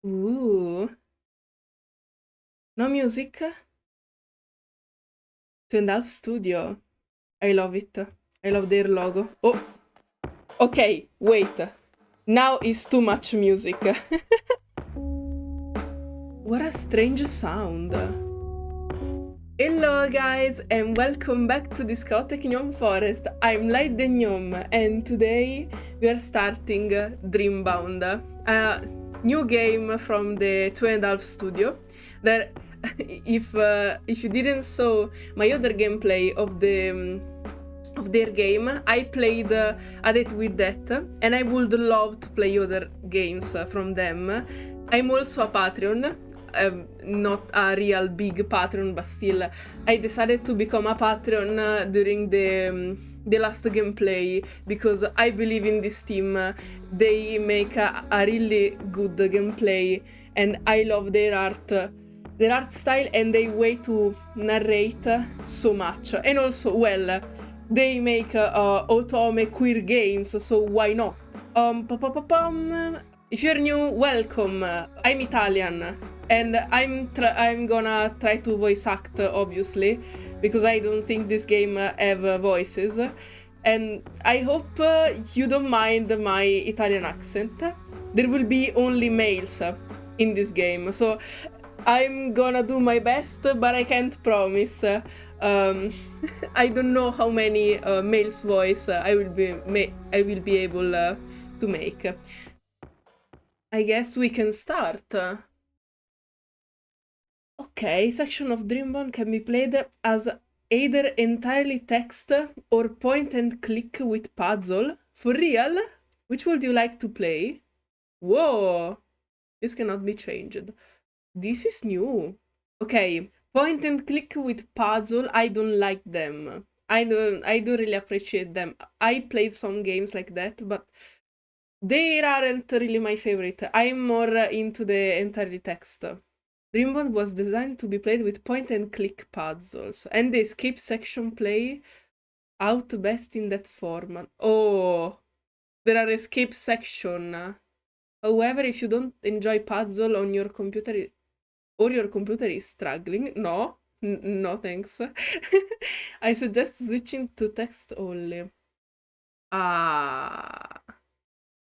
Ooh. No music? 2.5 Studio. I love it. I love their logo. Oh, okay, wait. Now is too much music. What a strange sound. Hello guys and welcome back to Discotheque Gnome Forest. I'm Light the Gnome and today we are starting Dreambound, a new game from the 2.5 Studio that if you didn't saw my other gameplay of their game, I played a date with that and I would love to play other games from them. I'm also a Patreon. Not a real big patron, but still I decided to become a patron during the last gameplay because I believe in this team. They make a really good gameplay and I love their art style and their way to narrate so much. And also, well, they make otome queer games, so why not? If you're new, welcome. I'm Italian, and I'm gonna try to voice act, obviously, because I don't think this game have voices. And I hope you don't mind my Italian accent. There will be only males in this game, so I'm gonna do my best, but I can't promise. I don't know how many males voice I will be able to make. I guess we can start. Okay, section of Dreambound can be played as either entirely text or point and click with puzzle. For real? Which would you like to play? Whoa! This cannot be changed. This is new. Okay, point and click with puzzle, I don't like them. I don't really appreciate them. I played some games like that, but they aren't really my favorite. I'm more into the entirely text. Dreambound was designed to be played with point and click puzzles, and the escape section play out best in that format. Oh, there are escape section. However, if you don't enjoy puzzle on your computer or your computer is struggling, no, no thanks. I suggest switching to text only. Ah,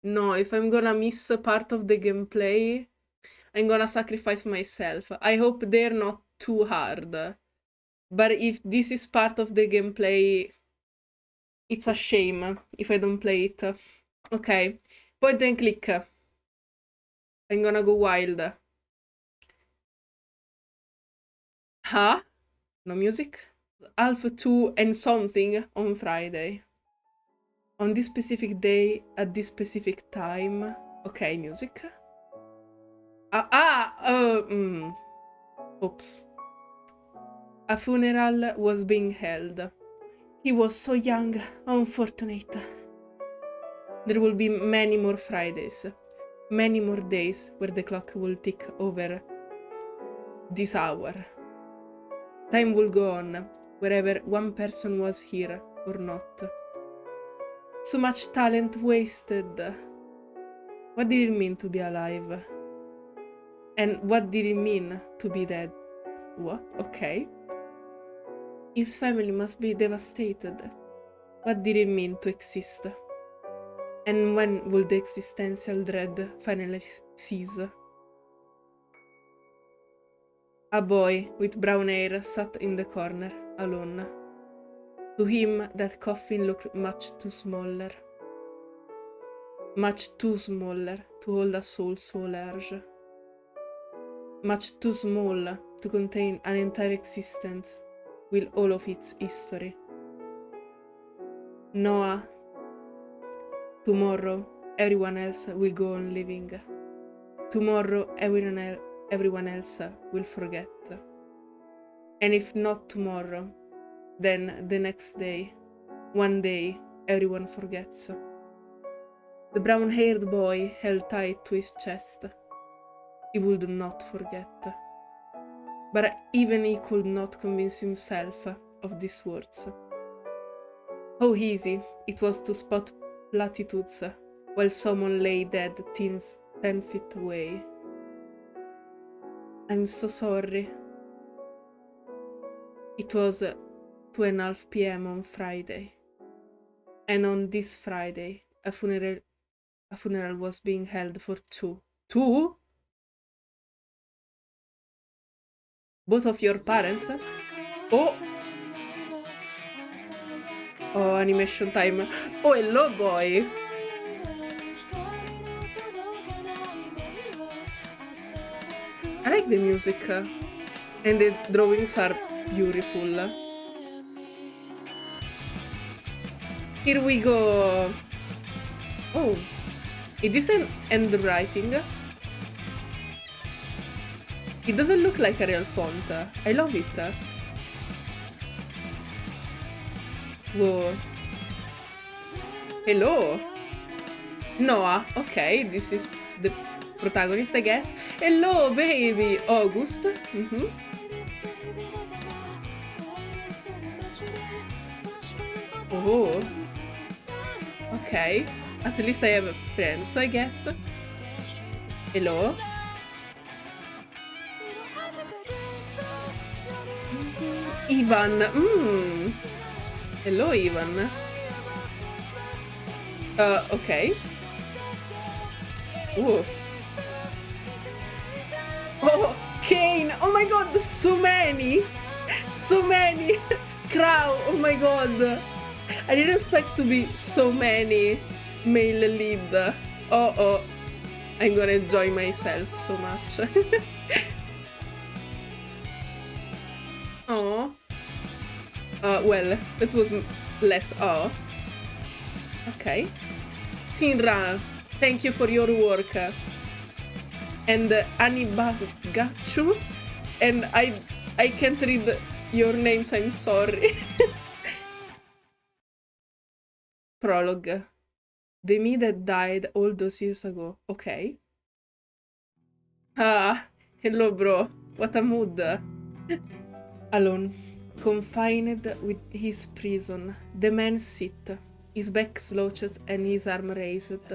no, if I'm gonna miss a part of the gameplay, I'm gonna sacrifice myself. I hope they're not too hard. But if this is part of the gameplay, it's a shame if I don't play it. Okay, point and click. I'm gonna go wild. Huh? No music? Half 2 and something on Friday. On this specific day, at this specific time. Okay, music. Oops. A funeral was being held. He was so young, unfortunate. There will be many more Fridays, many more days where the clock will tick over this hour. Time will go on, wherever one person was here or not. So much talent wasted. What did it mean to be alive? And what did it mean to be dead? What? Okay. His family must be devastated. What did it mean to exist? And when will the existential dread finally cease? A boy with brown hair sat in the corner, alone. To him, that coffin looked much too smaller. Much too smaller to hold a soul so large. Much too small to contain an entire existence with all of its history. Noah, tomorrow everyone else will go on living. Tomorrow everyone else will forget. And if not tomorrow, then the next day, one day, everyone forgets. The brown-haired boy held tight to his chest. He would not forget. But even he could not convince himself of these words. How easy it was to spot platitudes while someone lay dead 10 feet away. I'm so sorry. It was 2:30 p.m. on Friday. And on this Friday, a funeral was being held for two. Two? Both of your parents? Oh! Oh, animation time. Oh, hello, boy! I like the music. And the drawings are beautiful. Here we go! Oh, it isn't handwriting. It doesn't look like a real font. I love it. Whoa. Hello. Noah. Okay, this is the protagonist, I guess. Hello, baby. August. Oh. Okay. At least I have friends, I guess. Hello. Ivan. Hello, Ivan. Okay. Whoa. Oh, KAINE. Oh my god, so many. So many. Crow. Oh my god. I didn't expect to be so many male lead. Oh. I'm gonna enjoy myself so much. Oh. Well, that was less Okay. Sinra, thank you for your work. And Anibagachu. And I can't read your names, I'm sorry. Prologue. The me that died all those years ago. Okay. Ah, hello bro. What a mood. Alone, confined with his prison, the man sit, his back slouched and his arm raised.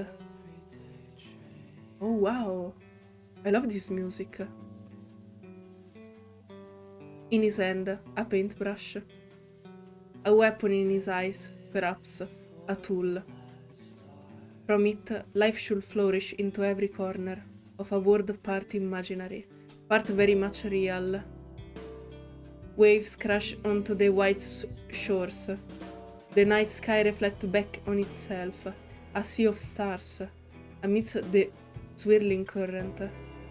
Oh wow, I love this music. In his hand, a paintbrush. A weapon in his eyes, perhaps, a tool. From it, life should flourish into every corner of a world part imaginary, part very much real. Waves crash onto the white shores. The night sky reflects back on itself, a sea of stars. Amidst the swirling current,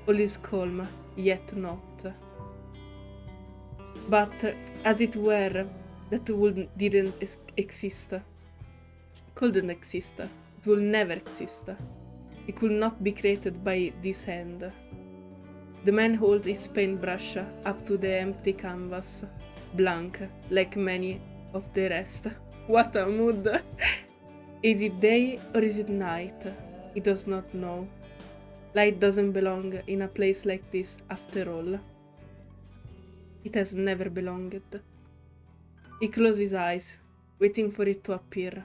all is calm, yet not. But, as it were, that world didn't exist. Couldn't exist. It will never exist. It could not be created by this hand. The man holds his paintbrush up to the empty canvas, blank, like many of the rest. What a mood! Is it day or is it night? He does not know. Light doesn't belong in a place like this, after all. It has never belonged. He closes his eyes, waiting for it to appear.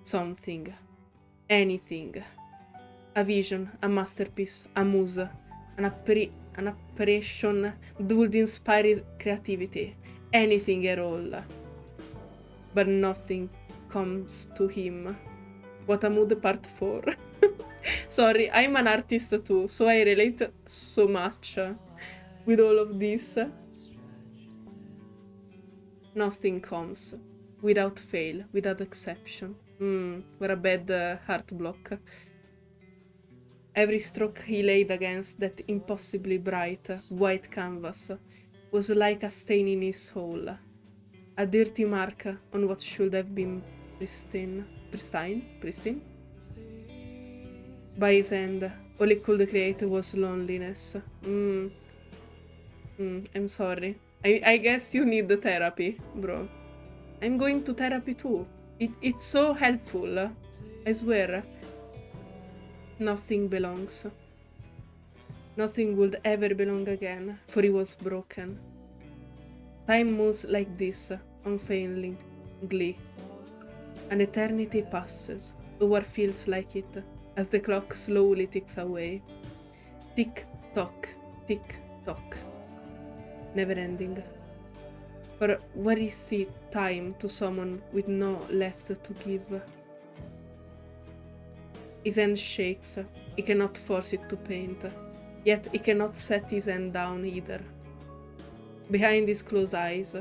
Something. Anything. A vision, a masterpiece, a muse, an apparition that would inspire his creativity, anything at all. But nothing comes to him. What a mood, part 4. Sorry, I'm an artist too, so I relate so much with all of this. Nothing comes, without fail, without exception. What a bad heart block. Every stroke he laid against that impossibly bright, white canvas was like a stain in his soul, a dirty mark on what should have been pristine. By his hand, all he could create was loneliness. I'm sorry. I guess you need the therapy, bro. I'm going to therapy too. It's so helpful, I swear. Nothing belongs. Nothing would ever belong again, for he was broken. Time moves like this, unfailingly. An eternity passes, or feels like it, as the clock slowly ticks away. Tick tock, tick Talk. Never ending. For what is it time to someone with no left to give? His hand shakes. He cannot force it to paint. Yet he cannot set his hand down either. Behind his closed eyes,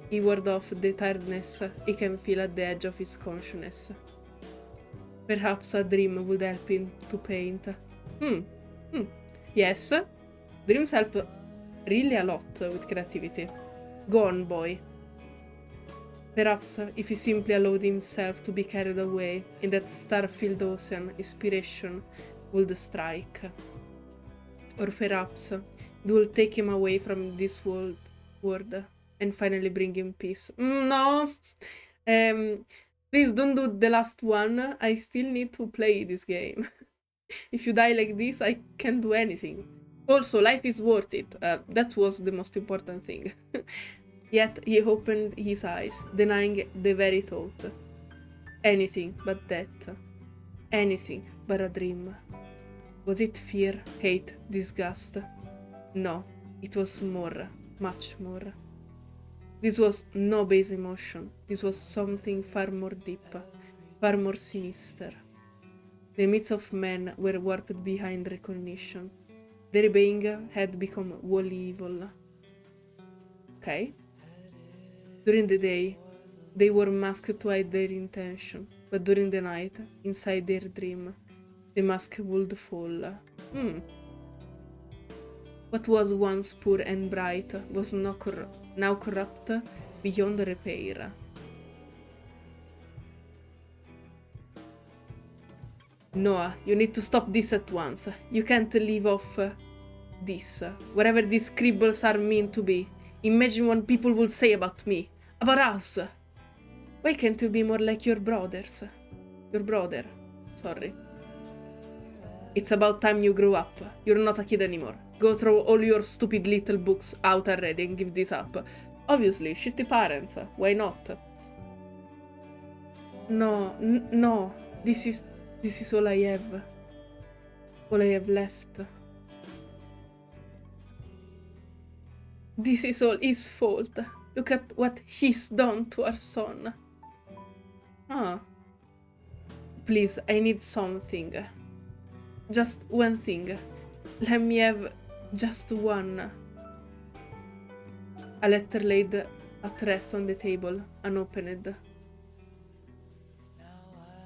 he ward off the tiredness he can feel at the edge of his consciousness. Perhaps a dream would help him to paint. Yes, dreams help really a lot with creativity. Go on, boy. Perhaps if he simply allowed himself to be carried away in that star-filled ocean, inspiration would strike. Or perhaps it will take him away from this world and finally bring him peace. No! Please don't do the last one. I still need to play this game. If you die like this, I can't do anything. Also, life is worth it. That was the most important thing. Yet he opened his eyes, denying the very thought. Anything but death. Anything but a dream. Was it fear, hate, disgust? No, it was more, much more. This was no base emotion. This was something far more deep, far more sinister. The myths of men were warped behind recognition. Their being had become wholly evil. Okay? During the day, they wore masks to hide their intention, but during the night, inside their dream, the mask would fall. What was once pure and bright was now corrupt beyond repair. Noah, you need to stop this at once. You can't leave off this. Whatever these scribbles are meant to be. Imagine what people will say about me. About us. Why can't you be more like your brothers? Your brother. Sorry. It's about time you grew up. You're not a kid anymore. Go throw all your stupid little books out already and give this up. Obviously, shitty parents. Why not? No, no. This is all I have. All I have left. This is all his fault. Look at what he's done to our son. Please, I need something. Just one thing. Let me have just one. A letter laid at rest on the table, unopened.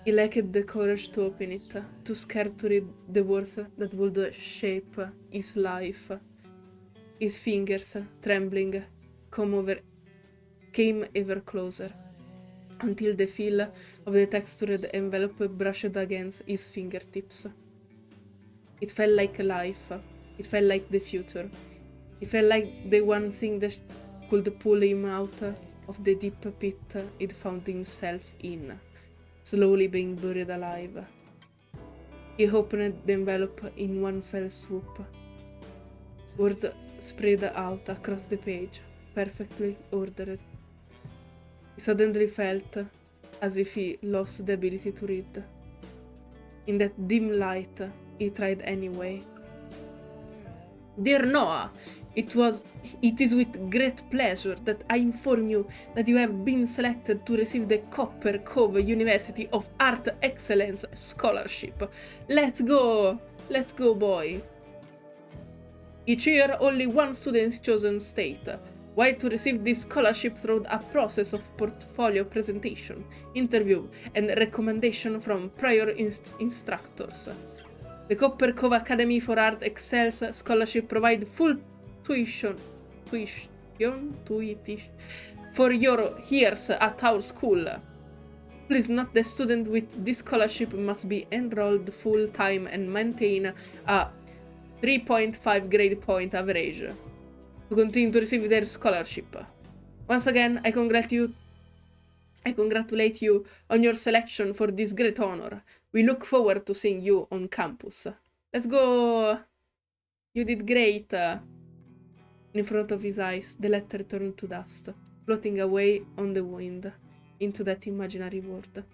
He lacked the courage to open it, too scared to read the words that would shape his life. His fingers, trembling, came ever closer, until the feel of the textured envelope brushed against his fingertips. It felt like life. It felt like the future. It felt like the one thing that could pull him out of the deep pit he'd found himself in, slowly being buried alive. He opened the envelope in one fell swoop. Words spread out across the page, perfectly ordered. He suddenly felt as if he lost the ability to read. In that dim light, he tried anyway. Dear Noah, it is with great pleasure that I inform you that you have been selected to receive the Copper Cove University of Art Excellence Scholarship. Let's go! Let's go, boy! Each year, only one student is chosen state. Why to receive this scholarship through a process of portfolio presentation, interview, and recommendation from prior instructors. The Copper Cove Academy for Art Excels Scholarship provide full tuition for your years at our school. Please note the student with this scholarship must be enrolled full-time and maintain a 3.5 grade point average to continue to receive their scholarship. Once again, I congratulate you on your selection for this great honor. We look forward to seeing you on campus. Let's go! You did great! In front of his eyes, the letter turned to dust, floating away on the wind into that imaginary world.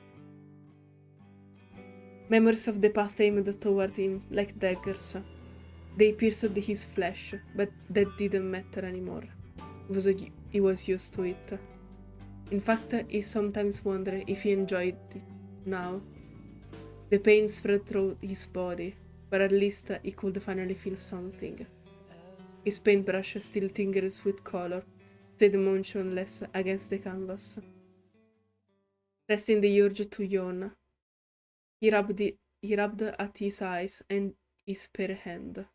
Memories of the past aimed toward him like daggers. They pierced his flesh, but that didn't matter anymore. He was used to it. In fact, he sometimes wondered if he enjoyed it now. The pain spread through his body, but at least he could finally feel something. His paintbrush still tingled with color, stayed motionless against the canvas. Resting the urge to yawn, he rubbed at his eyes and his bare hand.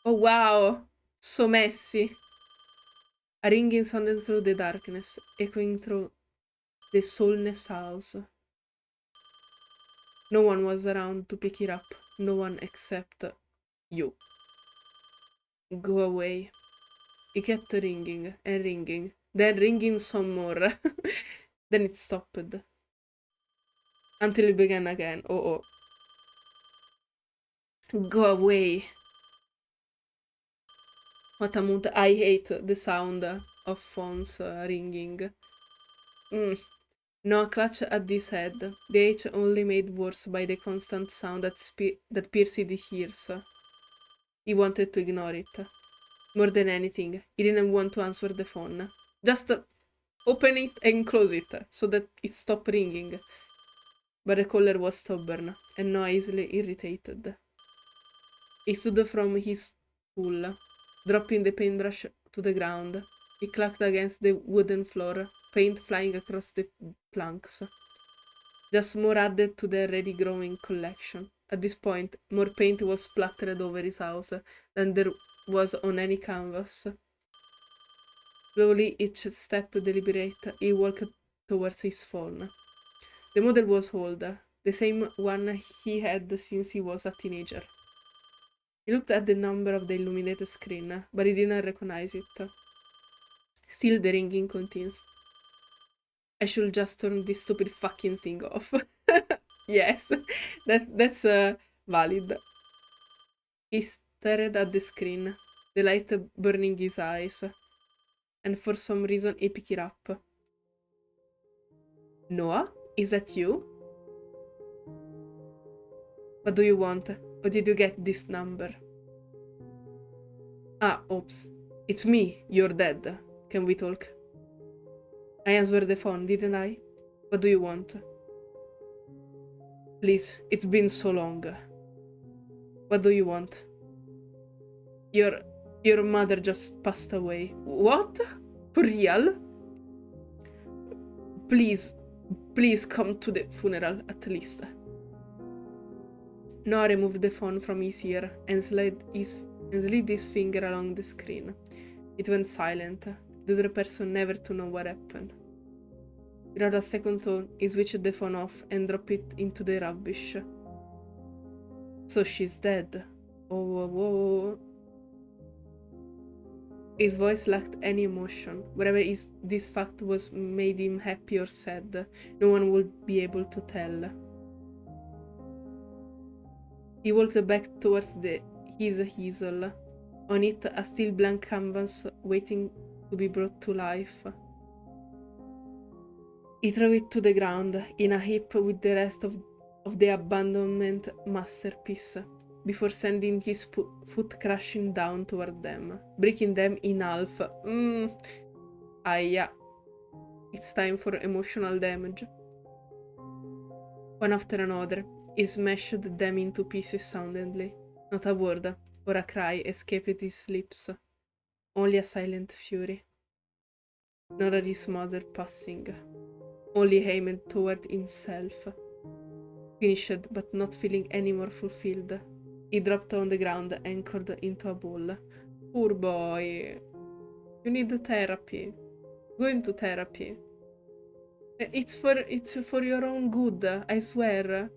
Oh wow! So messy! A ringing sounded through the darkness, echoing through the soulless house. No one was around to pick it up, no one except you. Go away. It kept ringing and ringing, then ringing some more. Then it stopped. Until it began again. Oh. Go away. What a mood. I hate the sound of phones ringing. Noah clutched at his head, the ache only made worse by the constant sound that pierced his ears. He wanted to ignore it. More than anything, he didn't want to answer the phone. Just open it and close it, so that it stopped ringing. But the caller was stubborn, and Noah easily irritated. He stood from his stool, dropping the paintbrush to the ground. He clacked against the wooden floor, paint flying across the planks. Just more added to the already growing collection. At this point, more paint was splattered over his house than there was on any canvas. Slowly, each step deliberate, he walked towards his phone. The model was old, the same one he had since he was a teenager. He looked at the number of the illuminated screen, but he didn't recognize it. Still, the ringing continues. I should just turn this stupid fucking thing off. Yes, that's valid. He stared at the screen, the light burning his eyes, and for some reason he picked it up. Noah, is that you? What do you want? Or did you get this number? Ah, oops. It's me, you're dead. Can we talk? I answered the phone, didn't I? What do you want? Please, it's been so long. What do you want? Your mother just passed away. What? For real? Please come to the funeral at least. Noah removed the phone from his ear and slid his finger along the screen. It went silent, the other person never to know what happened. Without a second thought, he switched the phone off and dropped it into the rubbish. So she's dead. Oh. His voice lacked any emotion. Whatever this fact was made him happy or sad, no one would be able to tell. He walked back towards his easel. On it, a still blank canvas waiting to be brought to life. He threw it to the ground, in a heap with the rest of the abandonment masterpiece, before sending his foot crashing down toward them, breaking them in half. Yeah. It's time for emotional damage. One after another, he smashed them into pieces soundlessly. Not a word or a cry escaped his lips. Only a silent fury. Not at his mother passing. Only aimed toward himself. Finished, but not feeling any more fulfilled. He dropped on the ground, anchored into a ball. Poor boy. You need therapy. Go into therapy. It's for your own good, I swear.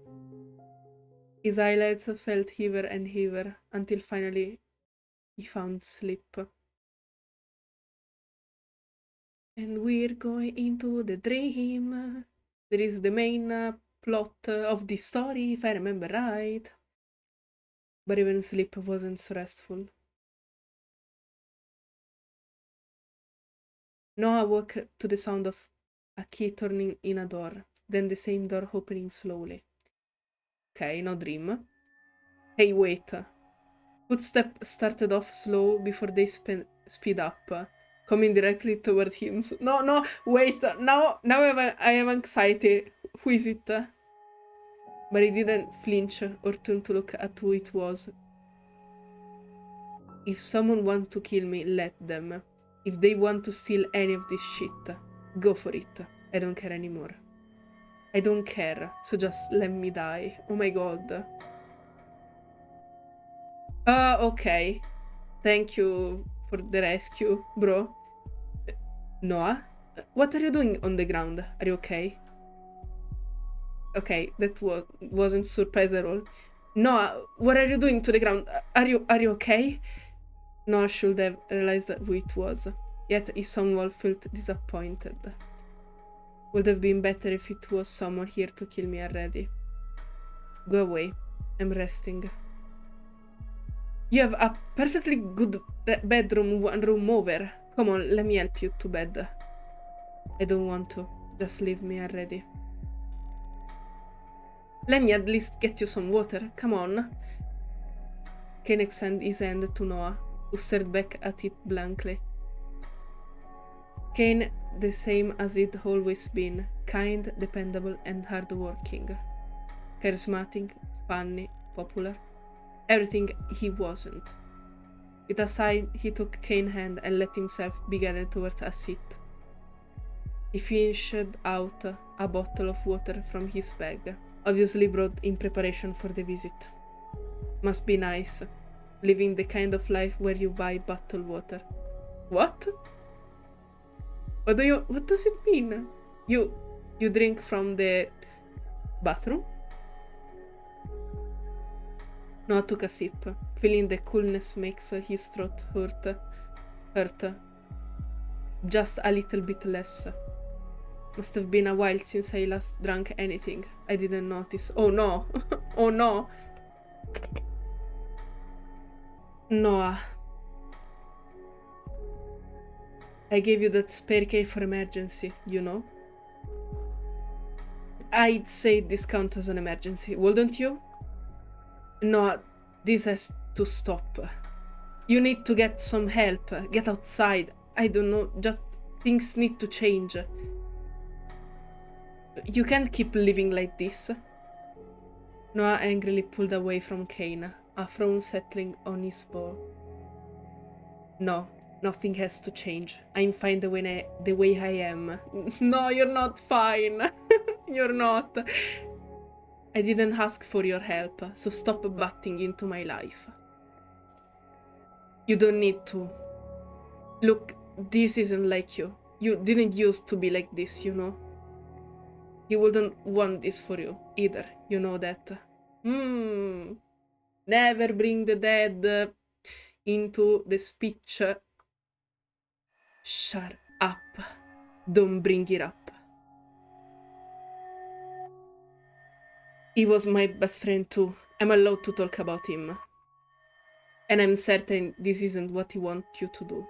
His eyelids felt heavier and heavier, until finally he found sleep. And we're going into the dream. There is the main plot of this story, if I remember right. But even sleep wasn't so restful. Noah woke to the sound of a key turning in a door, then the same door opening slowly. Okay, no dream. Hey, wait. Footsteps started off slow before they speed up, coming directly toward him. No, wait. Now I have anxiety. Who is it? But he didn't flinch or turn to look at who it was. If someone wants to kill me, let them. If they want to steal any of this shit, go for it. I don't care anymore. I don't care, so just let me die. Oh my god. Okay. Thank you for the rescue, bro. Noah? What are you doing on the ground? Are you okay? Okay, that wasn't surprise at all. Noah, what are you doing to the ground? Are you okay? Noah should have realized who it was, yet he somehow felt disappointed. Would have been better if it was someone here to kill me already. Go away. I'm resting. You have a perfectly good bedroom, one room over. Come on, let me help you to bed. I don't want to. Just leave me already. Let me at least get you some water. Come on. KAINE extended his hand to Noah, who stared back at it blankly. KAINE, the same as he'd always been, kind, dependable, and hardworking. Charismatic, funny, popular. Everything he wasn't. With a sigh, he took KAINE's hand and let himself be guided towards a seat. He fished out a bottle of water from his bag, obviously brought in preparation for the visit. Must be nice, living the kind of life where you buy bottled water. What? What does it mean? You drink from the bathroom? Noah took a sip, feeling the coolness makes his throat hurt just a little bit less. Must have been a while since I last drank anything. I didn't notice. Oh no! Oh no! Noah. I gave you that spare key for emergency, you know? I'd say this counts as an emergency, wouldn't you? No, this has to stop. You need to get some help, get outside. I don't know, just things need to change. You can't keep living like this. Noah angrily pulled away from KAINE, a frown settling on his brow. No, nothing has to change. I'm fine the way I am. No, you're not fine. You're not. I didn't ask for your help, so stop butting into my life. You don't need to. Look, this isn't like you. You didn't used to be like this, you know? He wouldn't want this for you, either. You know that. Never bring the dead into the speech. Shut up. Don't bring it up. He was my best friend too. I'm allowed to talk about him. And I'm certain this isn't what he wants you to do.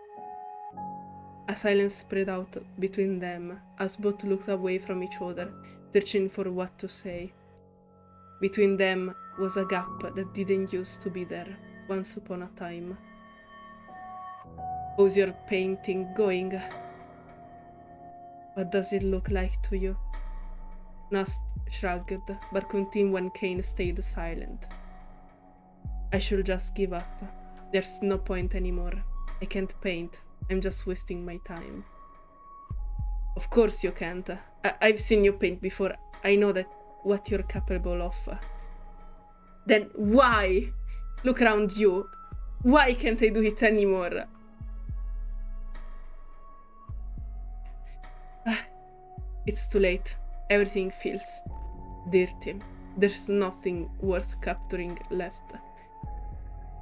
A silence spread out between them as both looked away from each other, searching for what to say. Between them was a gap that didn't used to be there once upon a time. How's your painting going? What does it look like to you? Nast shrugged, but continued when KAINE stayed silent. I should just give up. There's no point anymore. I can't paint. I'm just wasting my time. Of course you can't. I've seen you paint before. I know that what you're capable of. Then why? Look around you. Why can't I do it anymore? It's too late. Everything feels dirty. There's nothing worth capturing left.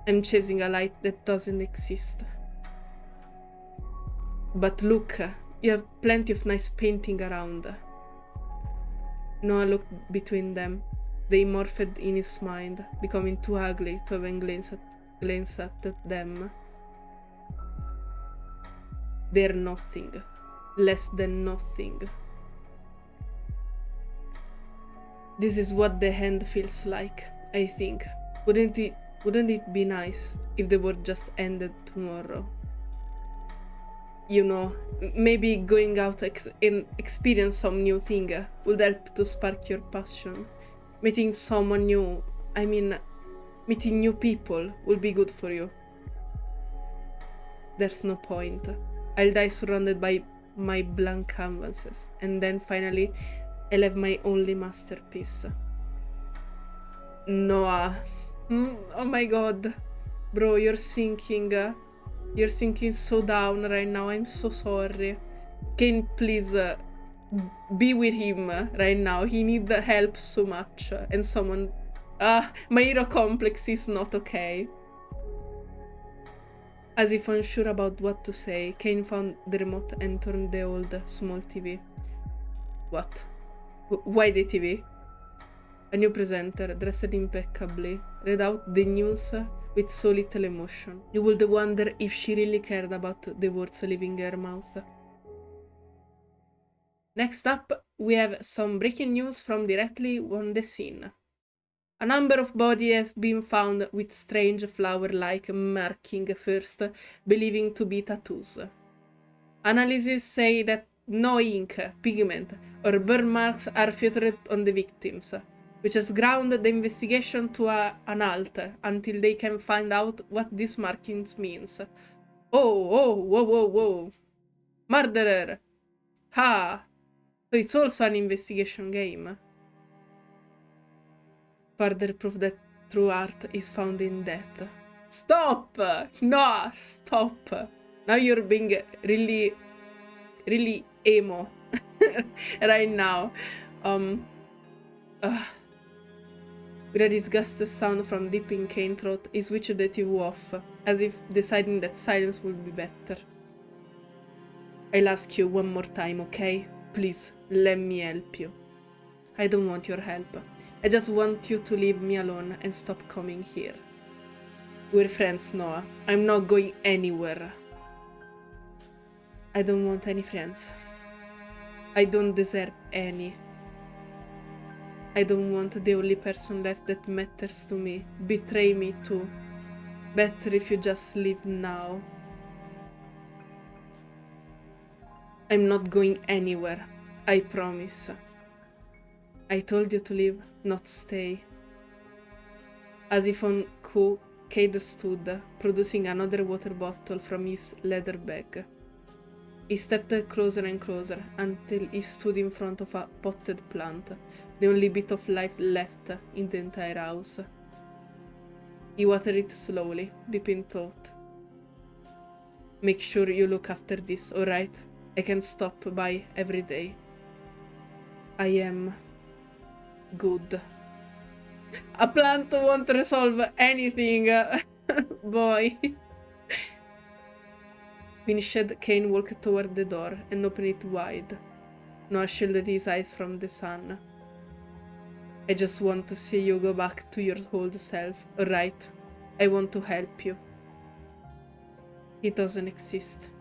I'm chasing a light that doesn't exist. But look, you have plenty of nice painting around. Noah looked between them. They morphed in his mind, becoming too ugly to even glance at them. They're nothing. Less than nothing. This is what the hand feels like, I think. Wouldn't it be nice if the world just ended tomorrow? You know, maybe going out and experience some new thing would help to spark your passion. Meeting someone new, I mean, meeting new people will be good for you. There's no point. I'll die surrounded by my blank canvases, and then finally I'll have my only masterpiece. Noah. Oh my god. Bro, you're sinking so down right now. I'm so sorry. Kaine, please be with him right now. He needs help so much. And someone... my hero complex is not okay. As if unsure about what to say, Kaine found the remote and turned the old, small TV. What? Why the TV? A new presenter, dressed impeccably, read out the news with so little emotion. You would wonder if she really cared about the words leaving her mouth. Next up, we have some breaking news from directly on the scene. A number of bodies has been found with strange flower-like marking first, believing to be tattoos. Analyses say that no ink, pigment, or burn marks are featured on the victims, which has ground the investigation to an halt until they can find out what these markings means. Whoa. Murderer! Ha! So it's also an investigation game. Further proof that true art is found in death. Stop! No, stop! Now you're being really, really emo right now. With a disgusted sound from deep in Kaine's throat, he switched the TV off, as if deciding that silence would be better. I'll ask you one more time, okay? Please, let me help you. I don't want your help. I just want you to leave me alone and stop coming here. We're friends, Noah. I'm not going anywhere. I don't want any friends. I don't deserve any. I don't want the only person left that matters to me. Betray me too. Better if you just leave now. I'm not going anywhere. I promise. I told you to leave, not stay. As if on cue, Cade stood, producing another water bottle from his leather bag. He stepped closer and closer, until he stood in front of a potted plant, the only bit of life left in the entire house. He watered it slowly, deep in thought. Make sure you look after this, alright? I can stop by every day. I am... good. A plant won't resolve anything, boy. Finished, Kaine walked toward the door and opened it wide. Noah shielded his eyes from the sun. I just want to see you go back to your old self, alright? I want to help you. It doesn't exist.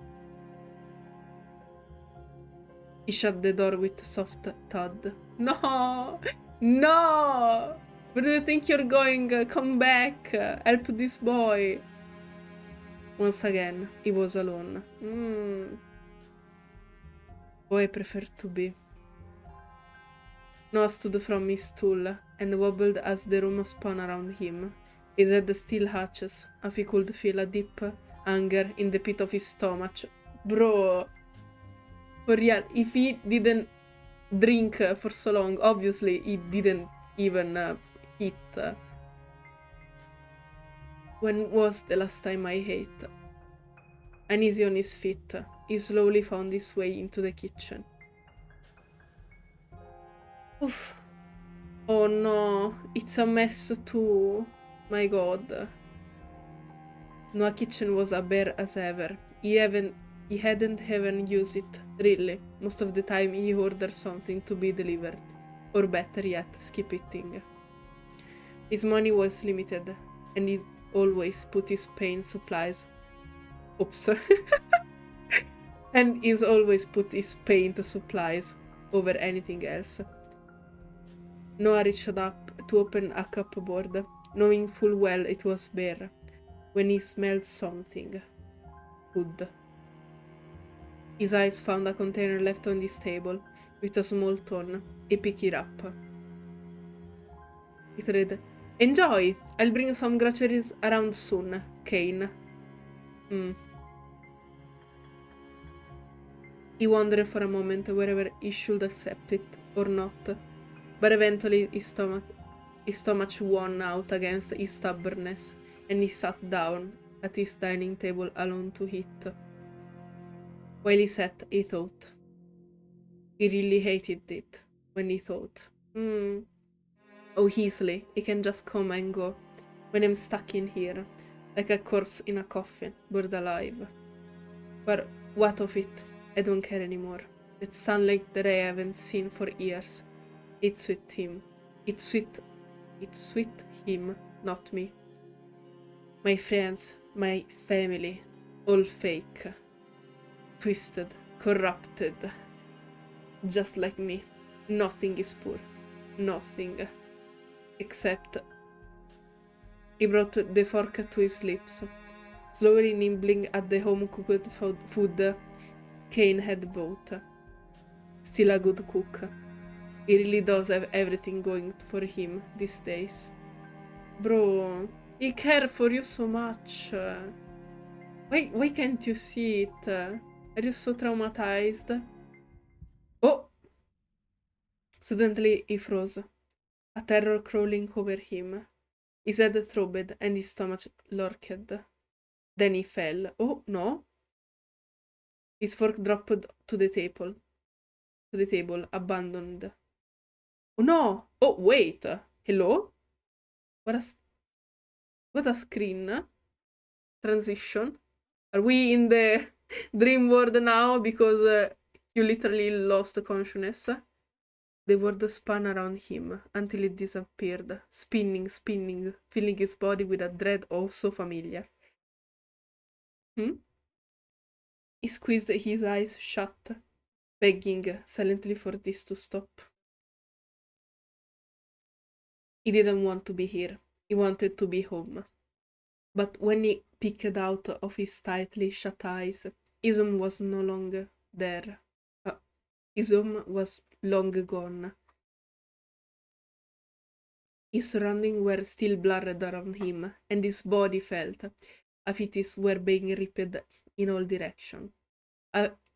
He shut the door with a soft thud. No! No! Where do you think you're going? Come back! Help this boy! Once again, he was alone. Oh, I prefer to be. Noah stood from his stool and wobbled as the room spun around him. His head still hatches, as he could feel a deep hunger in the pit of his stomach. Bro! For real, if he didn't drink for so long, obviously he didn't even eat. When was the last time I ate? Uneasy on his feet, he slowly found his way into the kitchen. Oof. Oh no, it's a mess too. My god. Noah's kitchen was a bare as ever. He hadn't even used it, really. Most of the time he ordered something to be delivered. Or better yet, skip eating. His money was limited, and he always put his paint supplies... Oops. And he's always put his paint supplies over anything else. Noah reached up to open a cupboard, knowing full well it was bare, when he smelled something. Food. His eyes found a container left on this table, with a small tone. He picked it up. It read, "Enjoy! I'll bring some groceries around soon, KAINE." He wondered for a moment whether he should accept it or not, but eventually his stomach won out against his stubbornness, and he sat down at his dining table alone to eat. While he sat, he thought. He really hated it when he thought. Oh, easily, he can just come and go, when I'm stuck in here, like a corpse in a coffin, buried alive. But what of it? I don't care anymore. That sunlight that I haven't seen for years. It's with him. It's with him, not me. My friends, my family, all fake. Twisted, corrupted. Just like me. Nothing is pure. Nothing. Except... He brought the fork to his lips, slowly nibbling at the home-cooked food KAINE had bought. Still a good cook. He really does have everything going for him these days. Bro, he cares for you so much. Why can't you see it? Are you so traumatized? Oh! Suddenly he froze, a terror crawling over him. His head throbbed and his stomach lurked. Then he fell. Oh, no. His fork dropped to the table, abandoned. Oh no! Oh, wait! Hello? What a screen. Transition. Are we in the dream world now because you literally lost consciousness? The world spun around him until it disappeared, spinning, filling his body with a dread oh so familiar. He squeezed his eyes shut, begging silently for this to stop. He didn't want to be here. He wanted to be home. But when he peeked out of his tightly shut eyes, his home was no longer there. His home was long gone. His surroundings were still blurred around him, and his body felt as if it were being ripped in all directions,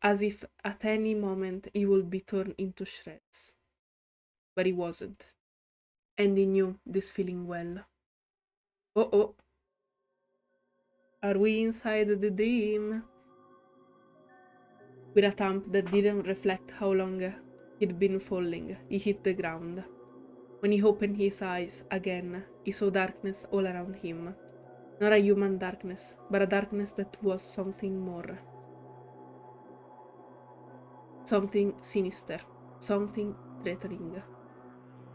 as if at any moment he would be torn into shreds. But he wasn't. And he knew this feeling well. Oh. Are we inside the dream? With a thump that didn't reflect how long he'd been falling, he hit the ground. When he opened his eyes again, he saw darkness all around him. Not a human darkness, but a darkness that was something more. Something sinister, something threatening.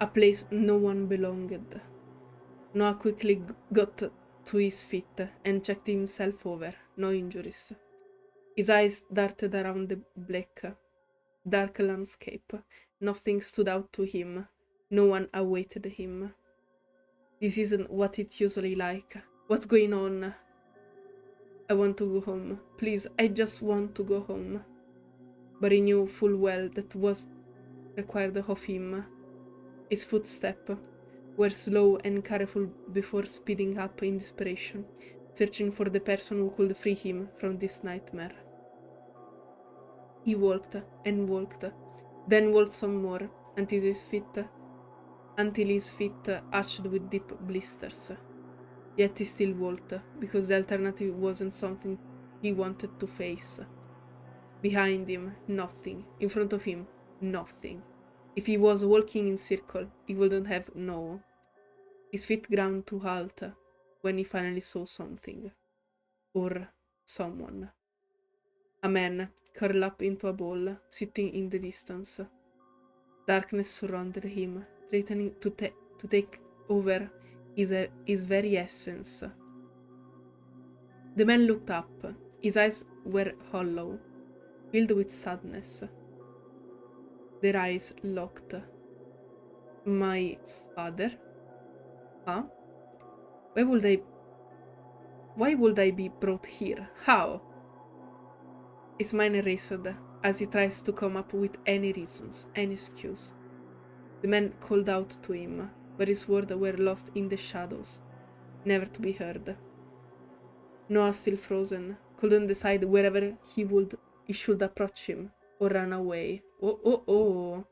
A place no one belonged. Noah quickly got to his feet and checked himself over. No injuries. His eyes darted around the black, dark landscape. Nothing stood out to him. No one awaited him. This isn't what it's usually like. What's going on? I want to go home. Please, I just want to go home. But he knew full well that was required of him. His footsteps were slow and careful before speeding up in desperation, searching for the person who could free him from this nightmare. He walked and walked, then walked some more, until his feet itched with deep blisters. Yet he still walked, because the alternative wasn't something he wanted to face. Behind him, nothing. In front of him, nothing. If he was walking in circle, he wouldn't have known. His feet ground to halt when he finally saw something. Or someone. A man, curled up into a ball, sitting in the distance. Darkness surrounded him, threatening to take over his very essence. The man looked up. His eyes were hollow, filled with sadness. Their eyes locked. My father? Huh? Why would I be brought here? How? His mind raced as he tries to come up with any reasons, any excuse. The man called out to him, but his words were lost in the shadows, never to be heard. Noah, still frozen, couldn't decide wherever he should approach him or run away. Oh.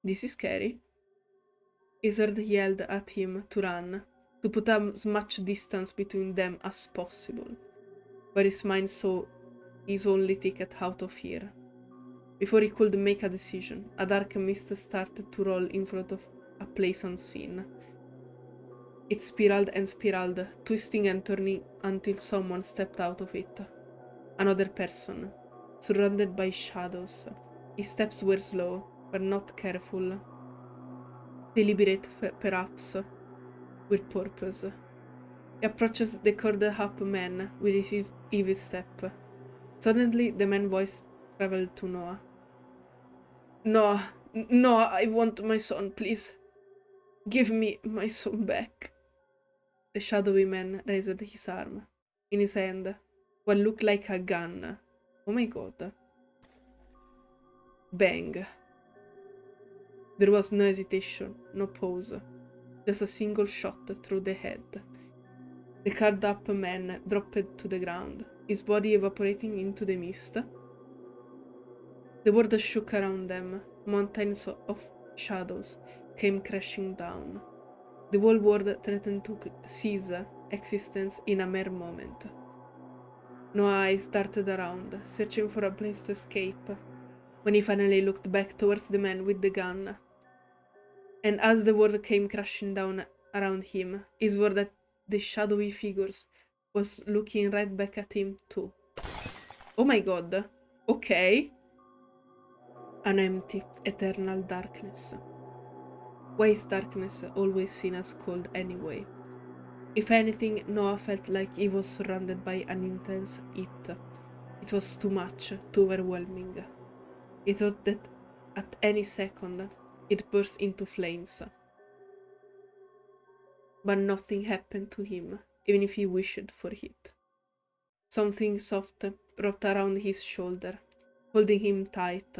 This is scary. Izzard yelled at him to run, to put as much distance between them as possible, but his mind saw his only ticket out of here. Before he could make a decision, a dark mist started to roll in front of a place unseen. It spiraled and spiraled, twisting and turning until someone stepped out of it. Another person, surrounded by shadows. His steps were slow, but not careful. Deliberate, perhaps, with purpose. He approaches the curled-up man with his heavy step. Suddenly, the man's voice traveled to Noah. Noah, I want my son, please. Give me my son back. The shadowy man raised his arm. In his hand, what looked like a gun. Oh my god. Bang. There was no hesitation, no pause. Just a single shot through the head. The curled-up man dropped to the ground, his body evaporating into the mist. The world shook around them. Mountains of shadows came crashing down. The whole world threatened to cease existence in a mere moment. Noah's eyes darted around, searching for a place to escape, when he finally looked back towards the man with the gun. And as the world came crashing down around him, he swore that the shadowy figures was looking right back at him too. Oh my god. Okay. An empty, eternal darkness. Why is darkness always seen as cold anyway? If anything, Noah felt like he was surrounded by an intense heat. It was too much, too overwhelming. He thought that at any second, it burst into flames. But nothing happened to him, even if he wished for it. Something soft wrapped around his shoulder, holding him tight.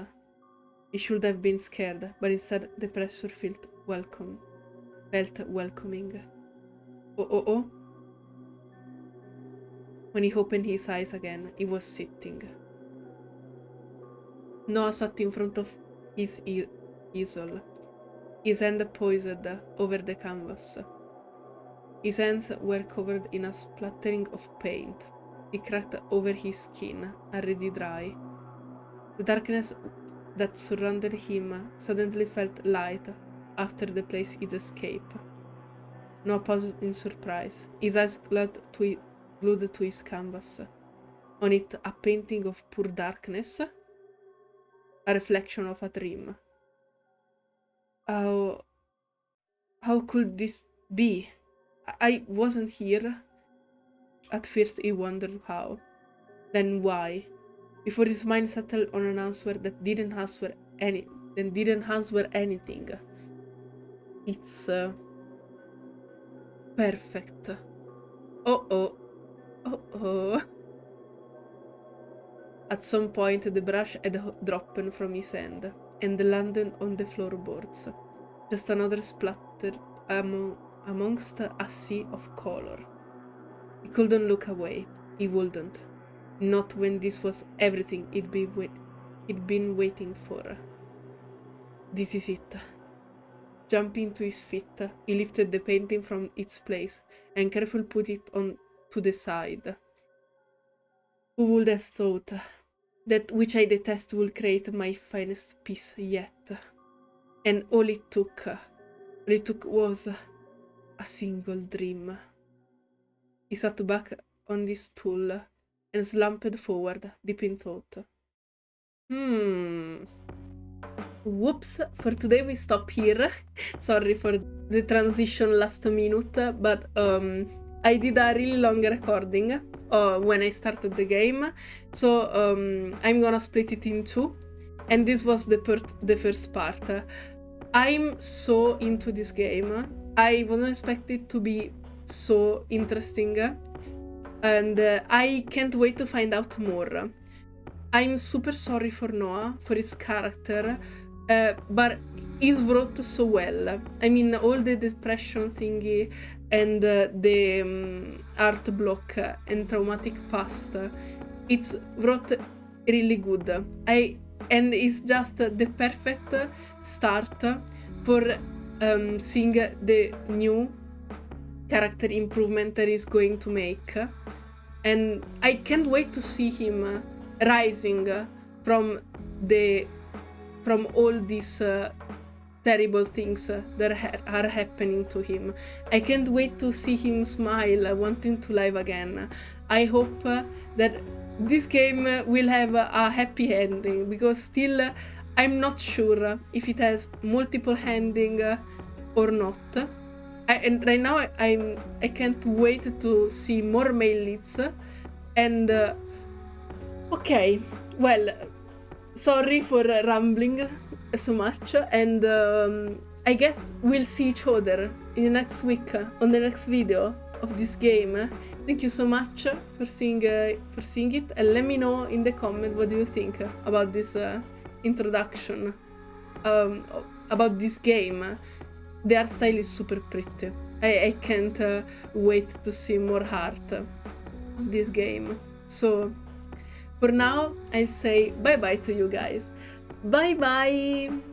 He should have been scared, but instead the pressure felt welcoming. Oh. When he opened his eyes again, he was sitting. Noah sat in front of his easel, his hand poised over the canvas. His hands were covered in a splattering of paint. He cracked over his skin, already dry. The darkness that surrounded him suddenly felt light after the place he'd escaped. Noah paused in surprise, his eyes glued to his canvas. On it, a painting of pure darkness, a reflection of a dream. How could this be? I wasn't here. At first he wondered how, then why, before his mind settled on an answer that didn't answer anything. It's perfect. Oh. At some point the brush had dropped from his hand and landed on the floorboards. Just another splatter amongst a sea of color. He couldn't look away. He wouldn't. Not when this was everything he'd been waiting for. This is it. Jumping to his feet, he lifted the painting from its place and carefully put it on to the side. Who would have thought that which I detest will create my finest piece yet? And all it took was a single dream. He sat back on the stool and slumped forward, deep in thought. Whoops, for today we stop here. Sorry for the transition last minute, but I did a really long recording when I started the game, so I'm gonna split it in two, and this was the first part. I'm so into this game. I wasn't expecting it to be so interesting, and I can't wait to find out more. I'm super sorry for Noah, for his character, but he's wrote so well. I mean, all the depression thingy and the art block and traumatic past, it's wrote really good. And it's just the perfect start for seeing the new character improvement that he's going to make. And I can't wait to see him rising from all these terrible things that are happening to him. I can't wait to see him smile, wanting to live again. I hope that this game will have a happy ending, because still I'm not sure if it has multiple ending or not. And right now I can't wait to see more male leads. And okay, well, sorry for rambling so much, and I guess we'll see each other in the next week on the next video of this game. Thank you so much for seeing it, and let me know in the comment what do you think about this introduction, about this game. The art style is super pretty. I can't wait to see more art of this game. So for now, I say bye bye to you guys. Bye bye!